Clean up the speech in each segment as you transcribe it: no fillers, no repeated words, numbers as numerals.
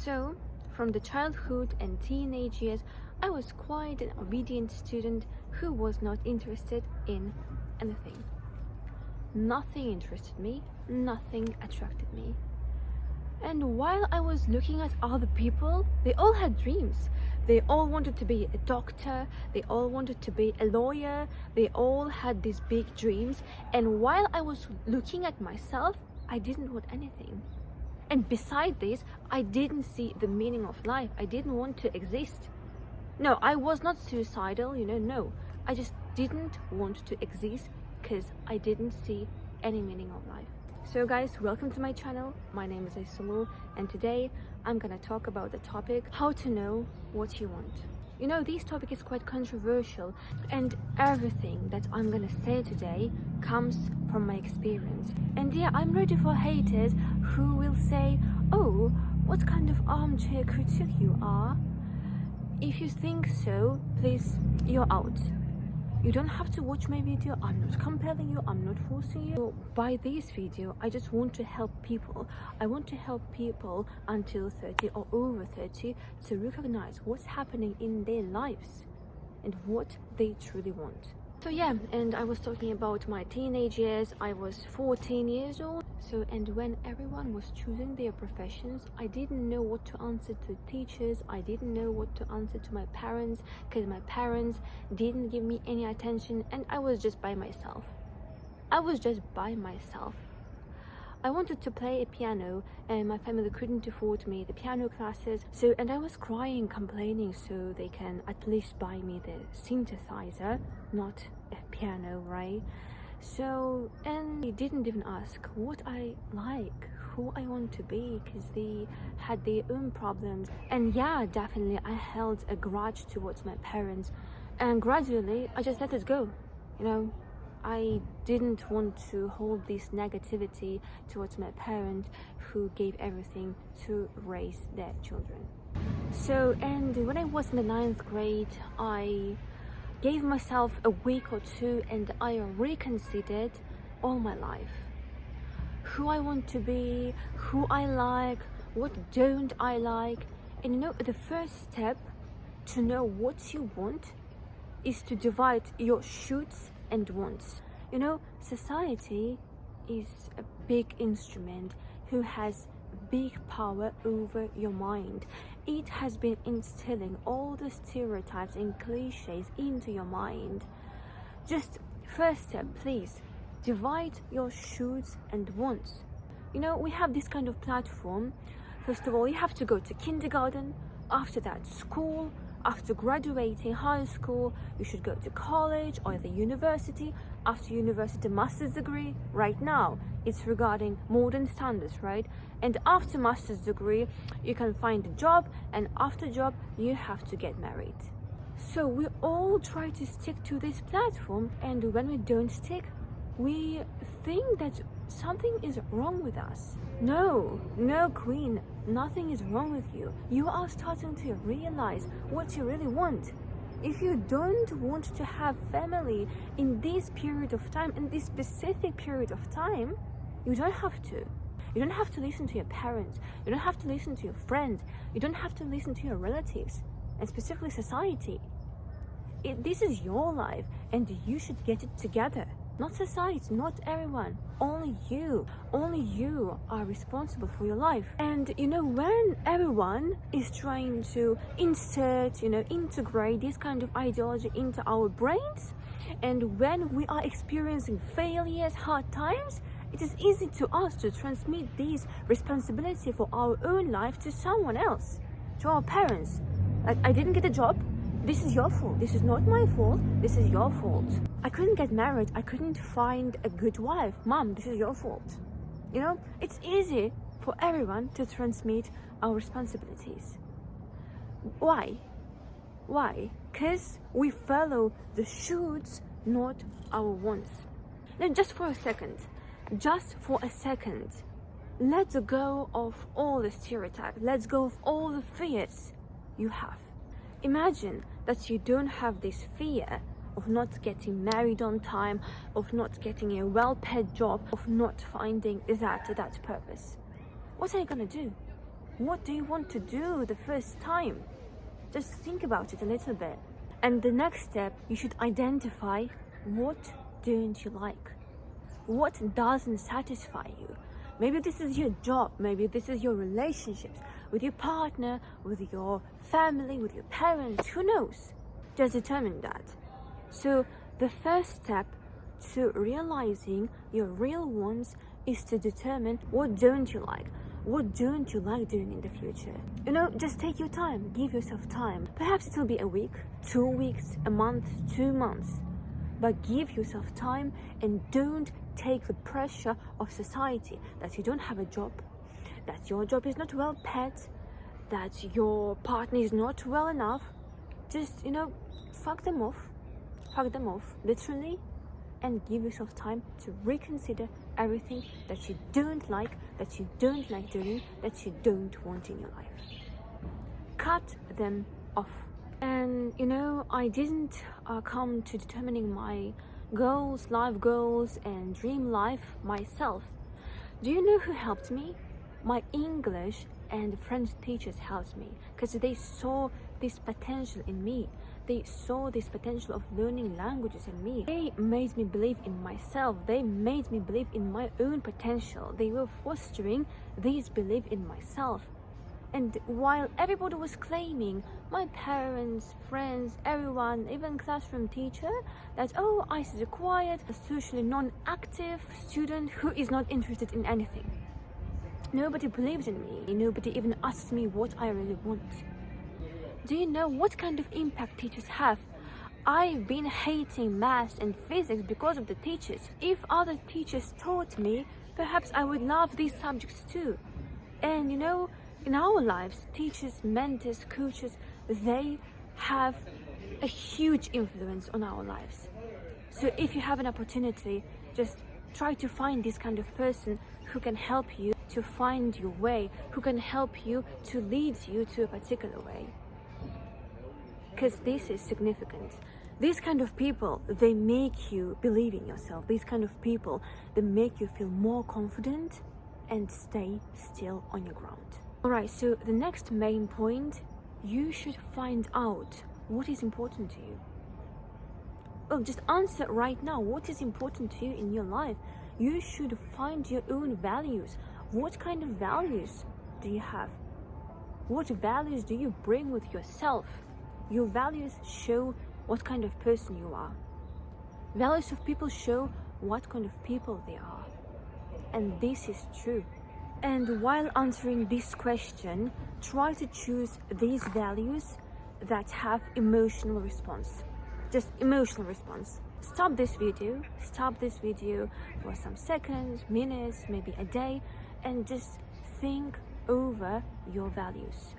So, from the childhood and teenage years, I was quite an obedient student who was not interested in anything. Nothing interested me, nothing attracted me. And while I was looking at other people, they all had dreams. They all wanted to be a doctor, they all wanted to be a lawyer, they all had these big dreams. And while I was looking at myself, I didn't want anything. And beside this, I didn't see the meaning of life. I didn't want to exist. No, I was not suicidal, no. I just didn't want to exist because I didn't see any meaning of life. So guys, welcome to my channel. My name is Aysungur, and today I'm gonna talk about the topic, how to know what you want. This topic is quite controversial, and everything that I'm gonna say today comes from my experience. And yeah, I'm ready for haters who will say, oh, what kind of armchair critic you are. If you think so, please, you're out. You don't have to watch my video. I'm not compelling you, I'm not forcing you. By this video, I just want to help people. I want to help people until 30 or over 30 to recognize what's happening in their lives and what they truly want. So yeah, and I was talking about my teenage years. I was 14 years old. And when everyone was choosing their professions, I didn't know what to answer to teachers. I didn't know what to answer to my parents because my parents didn't give me any attention, and I was just by myself. I wanted to play a piano, and my family couldn't afford me the piano classes. And I was crying, complaining, so they can at least buy me the synthesizer, not a piano, right? And they didn't even ask what I like, who I want to be, because they had their own problems. And yeah, definitely I held a grudge towards my parents, and gradually I just let it go. I didn't want to hold this negativity towards my parents who gave everything to raise their children. And when I was in the 9th grade, I gave myself a week or two and I reconsidered all my life. Who I want to be, who I like, what don't I like. And the first step to know what you want is to divide your shoulds and wants. Society is a big instrument who has big power over your mind. It has been instilling all the stereotypes and cliches into your mind. Just first step, please, divide your shoulds and wants. We have this kind of platform. First of all, you have to go to kindergarten, after that school. After graduating high school, you should go to college or the university. After university, master's degree. Right now, it's regarding modern standards, right? And after master's degree, you can find a job, and after job, you have to get married. So we all try to stick to this platform, and when we don't stick, we think that something is wrong with us. No, queen, nothing is wrong with you. You are starting to realize what you really want. If you don't want to have family in this period of time, in this specific period of time, you don't have to. You don't have to listen to your parents. You don't have to listen to your friends. You don't have to listen to your relatives, and specifically society. This is your life, and you should get it together. Not society, not everyone, only you. Only you are responsible for your life. And when everyone is trying to integrate this kind of ideology into our brains, and when we are experiencing failures, hard times, it is easy to us to transmit this responsibility for our own life to someone else, to our parents. Like, I didn't get a job. This is your fault. This is not my fault. This is your fault. I couldn't get married. I couldn't find a good wife. Mom, this is your fault. It's easy for everyone to transmit our responsibilities. Why? Because we follow the shoulds, not our wants. Now, just for a second, let's go of all the stereotypes. Let's go of all the fears you have. Imagine that you don't have this fear of not getting married on time, of not getting a well-paid job, of not finding that purpose. What are you gonna do? What do you want to do the first time? Just think about it a little bit. And the next step, you should identify what don't you like? What doesn't satisfy you? Maybe this is your job, maybe this is your relationships with your partner, with your family, with your parents, who knows? Just determine that. So the first step to realizing your real wants is to determine what don't you like. What don't you like doing in the future? Just take your time, give yourself time. Perhaps it will be a week, 2 weeks, a month, 2 months. But give yourself time and don't take the pressure of society that you don't have a job, that your job is not well paid, that your partner is not well enough. Just, fuck them off, literally, and give yourself time to reconsider everything that you don't like doing, that you don't want in your life. Cut them off. And I didn't come to determining my goals, life goals and dream life myself. Do you know who helped me? My English and French teachers helped me, because they saw this potential in me. They saw this potential of learning languages in me. They made me believe in myself. They made me believe in my own potential. They were fostering this belief in myself. And while everybody was claiming, my parents, friends, everyone, even classroom teacher, that, oh, I is a quiet, a socially non-active student who is not interested in anything. Nobody believed in me. Nobody even asked me what I really want. Do you know what kind of impact teachers have? I've been hating math and physics because of the teachers. If other teachers taught me, perhaps I would love these subjects too. And in our lives, teachers, mentors, coaches, they have a huge influence on our lives. So if you have an opportunity, just try to find this kind of person who can help you to find your way, who can help you to lead you to a particular way. Because this is significant. These kind of people, they make you believe in yourself. These kind of people, they make you feel more confident and stay still on your ground. Alright, so the next main point, you should find out what is important to you. Well, just answer right now, what is important to you in your life? You should find your own values. What kind of values do you have? What values do you bring with yourself? Your values show what kind of person you are. Values of people show what kind of people they are. And this is true. And while answering this question, try to choose these values that have emotional response. Just emotional response. Stop this video for some seconds, minutes, maybe a day, and just think over your values.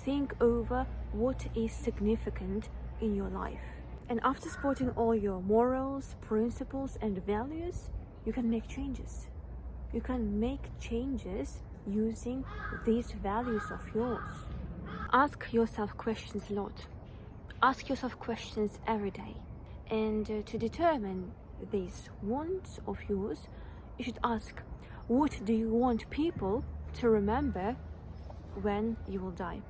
Think over what is significant in your life. And after spotting all your morals, principles, and values, you can make changes. You can make changes using these values of yours. Ask yourself questions a lot. Ask yourself questions every day. And to determine these wants of yours, you should ask, what do you want people to remember when you will die?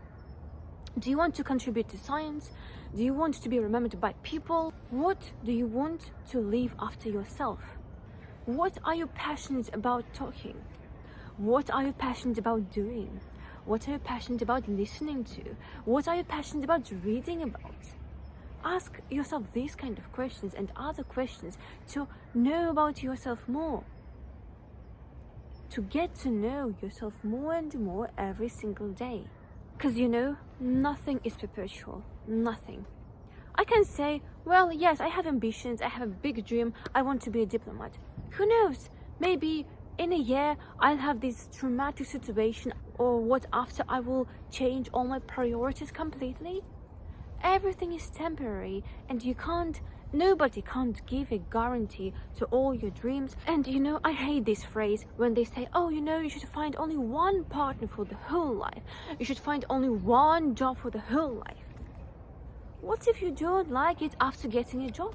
Do you want to contribute to science? Do you want to be remembered by people? What do you want to leave after yourself? What are you passionate about talking? What are you passionate about doing? What are you passionate about listening to? What are you passionate about reading about? Ask yourself these kind of questions and other questions to know about yourself more. To get to know yourself more and more every single day. Because nothing is perpetual. Nothing. I can say, well, yes, I have ambitions, I have a big dream, I want to be a diplomat. Who knows? Maybe in a year I'll have this traumatic situation, or what after I will change all my priorities completely. Everything is temporary, and nobody can't give a guarantee to all your dreams. And I hate this phrase when they say, oh, you should find only one partner for the whole life. You should find only one job for the whole life. What if you don't like it after getting a job?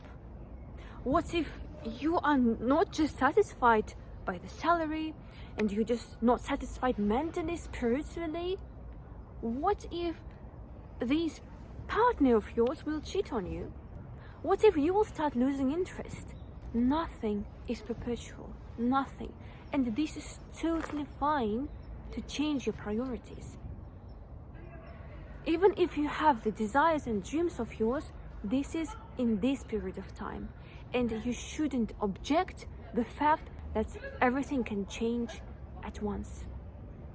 What if you are not just satisfied by the salary, and you're just not satisfied mentally, spiritually? What if this partner of yours will cheat on you? What if you will start losing interest? Nothing is perpetual, nothing. And this is totally fine to change your priorities. Even if you have the desires and dreams of yours, this is in this period of time. And you shouldn't object the fact that everything can change at once.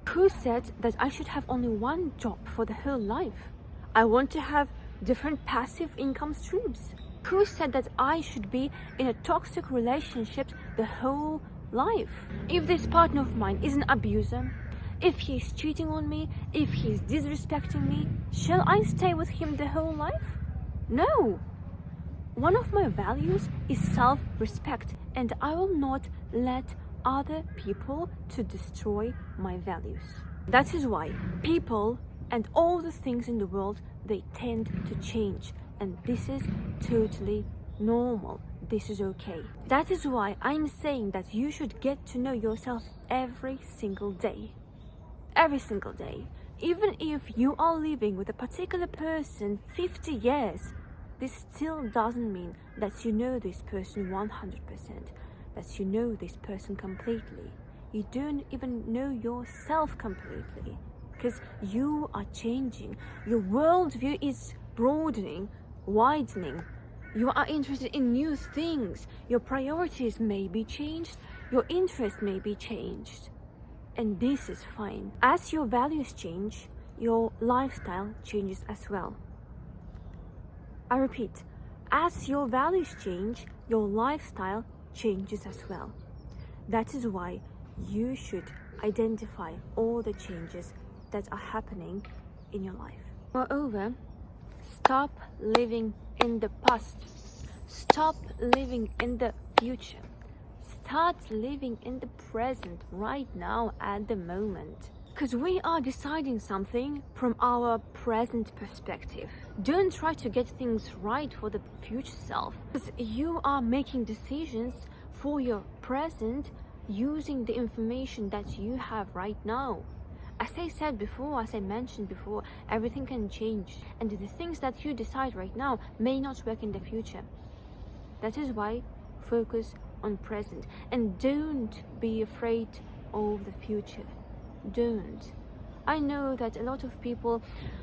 Who said that I should have only one job for the whole life? I want to have different passive income streams. Who said that I should be in a toxic relationship the whole life? If this partner of mine is an abuser, if he's cheating on me, if he's disrespecting me, shall I stay with him the whole life? No. One of my values is self-respect, and I will not let other people to destroy my values. That is why people and all the things in the world, they tend to change, and this is totally normal. This is okay. That is why I'm saying that you should get to know yourself every single day. Every single day. Even if you are living with a particular person 50 years, this still doesn't mean that you know this person 100%, that you know this person completely. You don't even know yourself completely, because you are changing. Your worldview is broadening, widening. You are interested in new things. Your priorities may be changed, your interest may be changed. And this is fine. As your values change, your lifestyle changes as well. I repeat, as your values change, your lifestyle changes as well. That is why you should identify all the changes that are happening in your life. Moreover, stop living in the past. Stop living in the future. Start living in the present right now at the moment. Because we are deciding something from our present perspective. Don't try to get things right for the future self. Because you are making decisions for your present using the information that you have right now. As I said before, as I mentioned before, everything can change. And the things that you decide right now may not work in the future. That is why focus on present. And don't be afraid of the future. Don't. I know that a lot of people,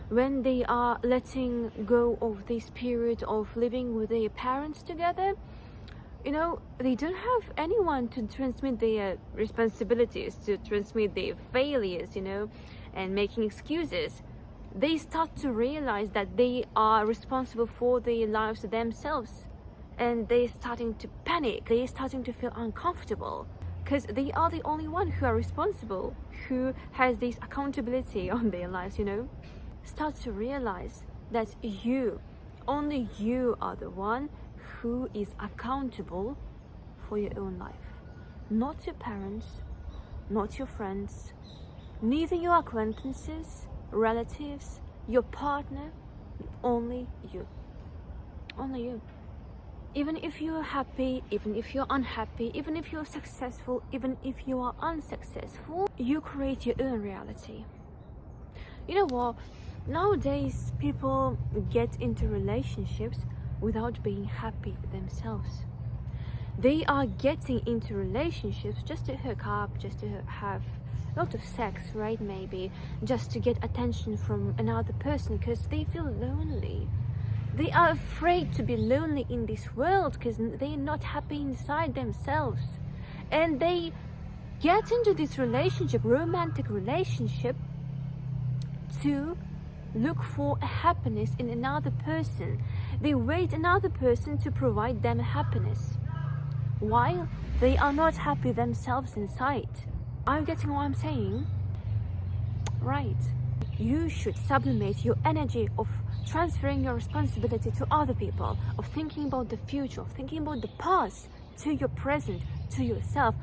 when they are letting go of this period of living with their parents together, they don't have anyone to transmit their responsibilities, to transmit their failures, and making excuses. They start to realize that they are responsible for their lives themselves, and they're starting to panic. They're starting to feel uncomfortable because they are the only one who are responsible, who has this accountability on their lives. Start to realize that only you are the one who is accountable for your own life. Not your parents, not your friends, neither your acquaintances, relatives, your partner, only you. Only you. Even if you're happy, even if you're unhappy, even if you're successful, even if you are unsuccessful, you create your own reality. You know what? Nowadays, people get into relationships without being happy themselves. They are getting into relationships just to hook up, just to have a lot of sex, right? Maybe just to get attention from another person because they feel lonely. They are afraid to be lonely in this world because they're not happy inside themselves. And they get into this relationship, romantic relationship, to look for a happiness in another person. They wait another person to provide them happiness, while they are not happy themselves inside. Are you getting what I'm saying? Right. You should sublimate your energy of transferring your responsibility to other people, of thinking about the future, of thinking about the past, to your present, to yourself,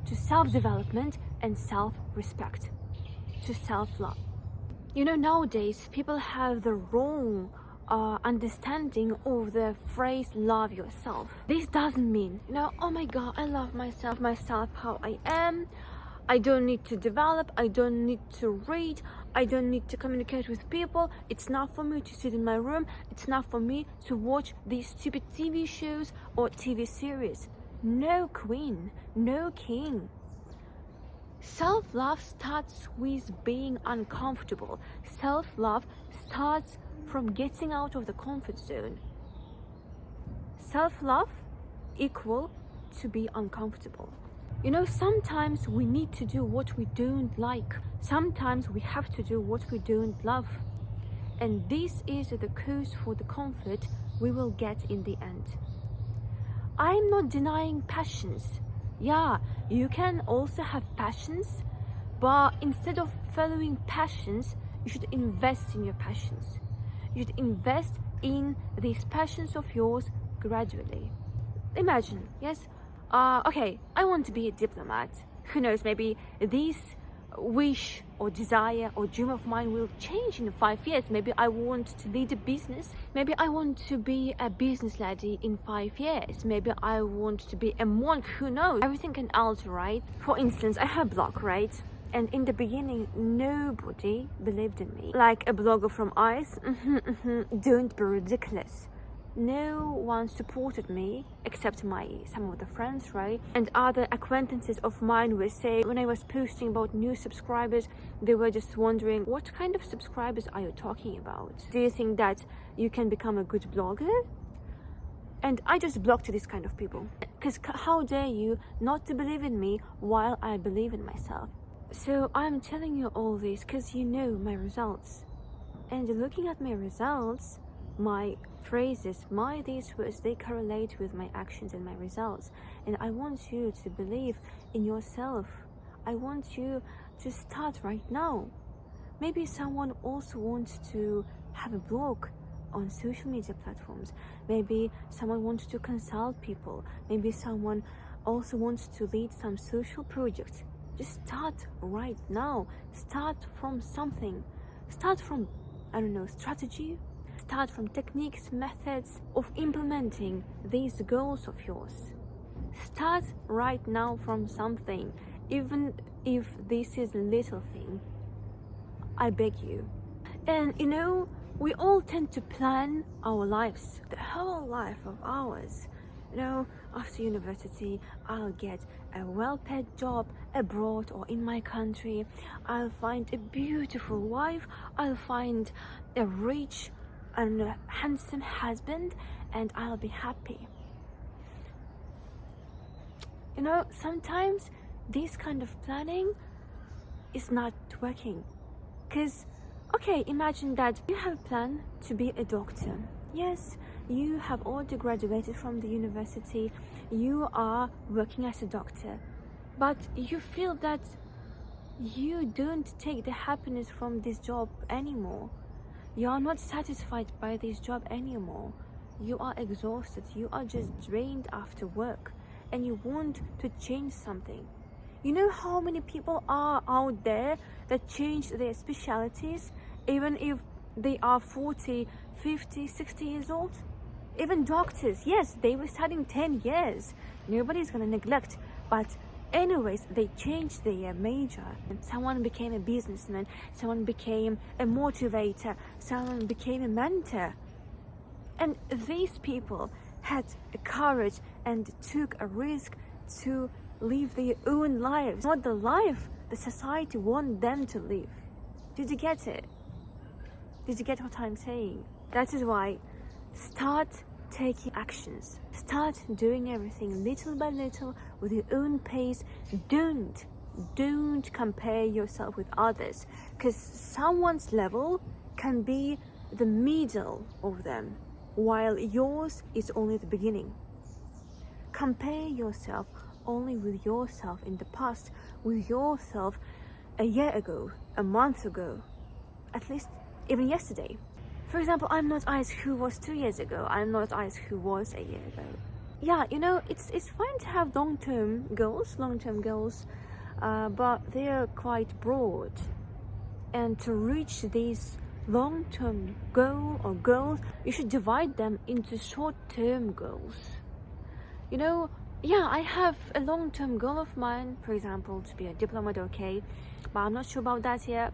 to self-development and self-respect, to self-love. Nowadays people have the wrong understanding of the phrase love yourself. This doesn't mean, oh my god, I love myself how I am. I don't need to develop, I don't need to read, I don't need to communicate with people. It's not for me to sit in my room, it's not for me to watch these stupid TV shows or TV series. No queen, no king. Self-love starts with being uncomfortable. Self-love starts from getting out of the comfort zone. Self-love equal to be uncomfortable. You know, sometimes we need to do what we don't like. Sometimes we have to do what we don't love. And this is the cause for the conflict we will get in the end. I'm not denying passions. Yeah, you can also have passions, but instead of following passions, you should invest in your passions. You should invest in these passions of yours gradually. Imagine, yes, okay, I want to be a diplomat. Who knows, maybe this wish or desire or dream of mine will change in 5 years. Maybe I want to lead a business. Maybe I want to be a business lady in 5 years. Maybe I want to be a monk. Who knows? Everything can alter, right? For instance, I have a blog, right? And in the beginning, nobody believed in me. Like a blogger from ICE, don't be ridiculous. No one supported me except some of the friends, right? And other acquaintances of mine were saying, when I was posting about new subscribers, they were just wondering, what kind of subscribers are you talking about? Do you think that you can become a good blogger? And I just blocked these kind of people. Because how dare you not to believe in me while I believe in myself? So I'm telling you all this because you know my results. And looking at my results, my phrases, these words, they correlate with my actions and my results. And I want you to believe in yourself. I want you to start right now. Maybe someone also wants to have a blog on social media platforms. Maybe someone wants to consult people. Maybe someone also wants to lead some social projects. Just start right now. Start from something. Start from, I don't know, strategy. Start from techniques, methods of implementing these goals of yours. Start right now from something, even if this is a little thing. I beg you. And you know, we all tend to plan our lives, the whole life of ours. You know, after university, I'll get a well-paid job abroad or in my country. I'll find a beautiful wife. I'll find a rich and a handsome husband, and I'll be happy. You know, sometimes this kind of planning is not working. Because, okay, imagine that you have a plan to be a doctor. Yes, you have already graduated from the university, you are working as a doctor, but you feel that you don't take the happiness from this job anymore. You are not satisfied by this job anymore. You are exhausted, you are just drained after work, and you want to change something. You know how many people are out there that change their specialties even if they are 40, 50, 60 years old? Even doctors, yes, they were studying 10 years. Nobody's gonna neglect, but anyways, they changed their major. And someone became a businessman, someone became a motivator, someone became a mentor. And these people had a courage and took a risk to live their own lives, not the life the society wants them to live. Did you get it? Did you get what I'm saying? That is why, start taking actions. Start doing everything little by little with your own pace. Don't compare yourself with others, because someone's level can be the middle of them, while yours is only the beginning. Compare yourself only with yourself in the past, with yourself a year ago, a month ago, at least even yesterday. For example, I'm not Ice who was 2 years ago. I'm not Ice who was a year ago. Yeah, you know, it's fine to have long-term goals, but they're quite broad. And to reach these long-term goals, you should divide them into short-term goals. You know, Yeah, I have a long-term goal of mine, for example, to be a diplomat, okay, but I'm not sure about that yet.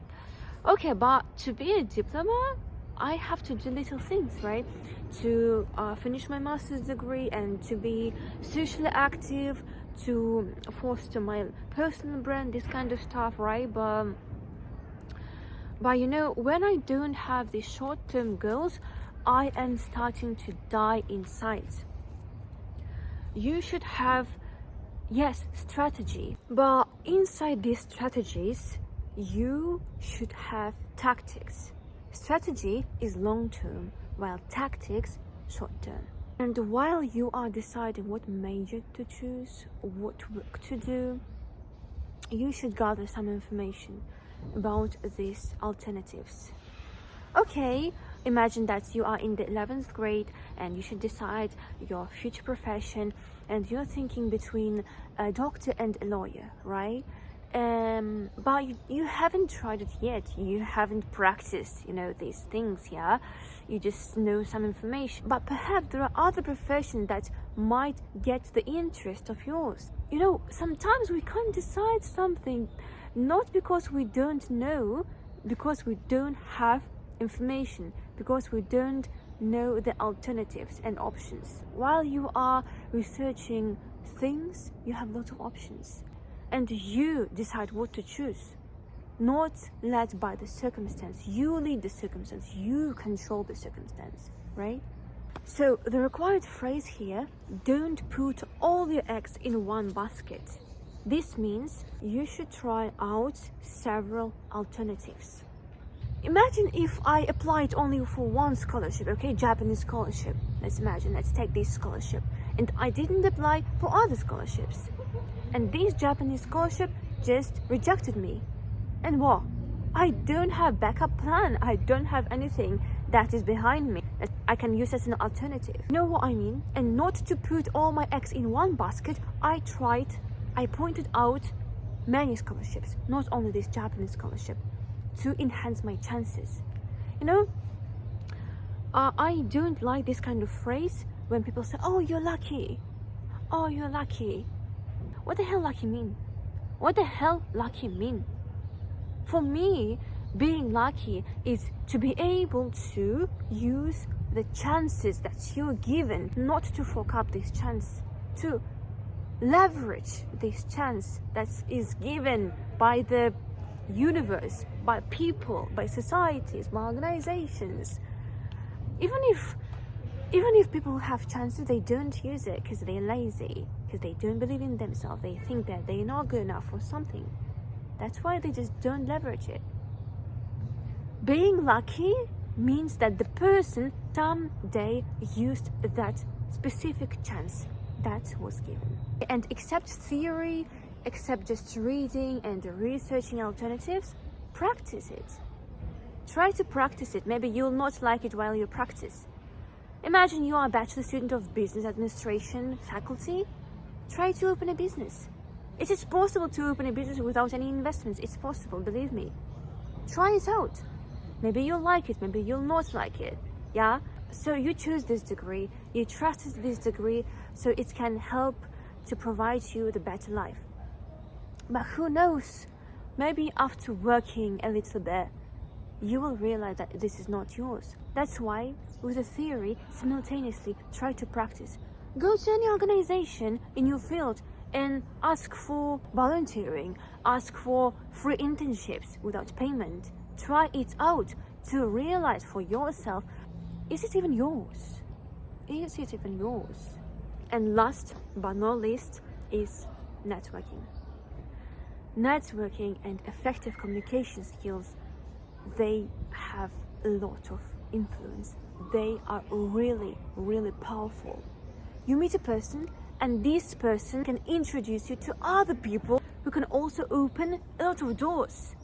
Okay, but to be a diplomat, I have to do little things, right? To finish my master's degree and to be socially active, to foster my personal brand, this kind of stuff, right? But you know, when I don't have these short-term goals, I am starting to die inside. You should have, yes, strategy, but inside these strategies, you should have tactics. Strategy is long-term, while tactics short-term. And while you are deciding what major to choose, what work to do, you should gather some information about these alternatives. Okay, imagine that you are in the 11th grade and you should decide your future profession, and you're thinking between a doctor and a lawyer, right? But you haven't tried it yet. You haven't practiced, these things, yeah? You just know some information. But perhaps there are other professions that might get the interest of yours. Sometimes we can't decide something not because we don't know, because we don't have information, because we don't know the alternatives and options. While you are researching things, you have lots of options, and you decide what to choose, not led by the circumstance. You lead the circumstance, you control the circumstance, right? So the required phrase here: don't put all your eggs in one basket. This means you should try out several alternatives. Imagine if I applied only for one scholarship, okay, Japanese scholarship. Let's take this scholarship, and I didn't apply for other scholarships. And this Japanese scholarship just rejected me. And what? I don't have backup plan. I don't have anything that is behind me that I can use as an alternative. You know what I mean? And not to put all my eggs in one basket, I pointed out many scholarships, not only this Japanese scholarship, to enhance my chances. I don't like this kind of phrase when people say, oh, you're lucky. Oh, you're lucky. What the hell lucky mean? What the hell lucky mean? For me, being lucky is to be able to use the chances that you're given, not to fuck up this chance, to leverage this chance that is given by the universe, by people, by societies, by organizations. Even if people have chances, they don't use it because they're lazy, because they don't believe in themselves. They think that they're not good enough for something. That's why they just don't leverage it. Being lucky means that the person someday used that specific chance that was given. And accept theory, except just reading and researching alternatives, practice it. Try to practice it. Maybe you'll not like it while you practice. Imagine you are a bachelor student of business administration faculty. Try to open a business. It is possible to open a business without any investments. It's possible, believe me. Try it out. Maybe you'll like it, maybe you'll not like it. Yeah? So you choose this degree, you trust this degree, so it can help to provide you the better life. But who knows? Maybe after working a little bit, you will realize that this is not yours. That's why, with the theory, simultaneously try to practice. Go to any organization in your field and ask for volunteering, ask for free internships without payment. Try it out to realize for yourself, is it even yours? Is it even yours? And last but not least is networking. Networking and effective communication skills, they have a lot of influence. They are really, really powerful. You meet a person, and this person can introduce you to other people who can also open a lot of doors,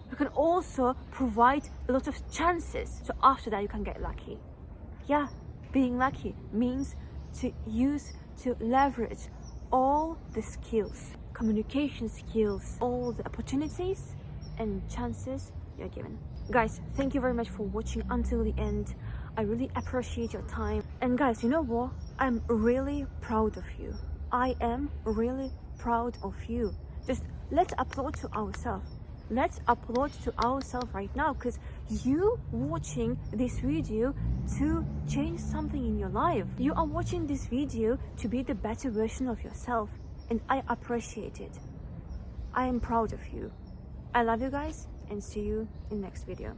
who can also provide a lot of chances. So after that, you can get lucky. Yeah, being lucky means to leverage all the skills, communication skills, all the opportunities and chances you're given. Guys, thank you very much for watching until the end. I really appreciate your time. And guys, you know what? I'm really proud of you. I am really proud of you. Just let's applaud to ourselves. Let's applaud to ourselves right now, because you watching this video to change something in your life. You are watching this video to be the better version of yourself, and I appreciate it. I am proud of you. I love you guys, and see you in next video.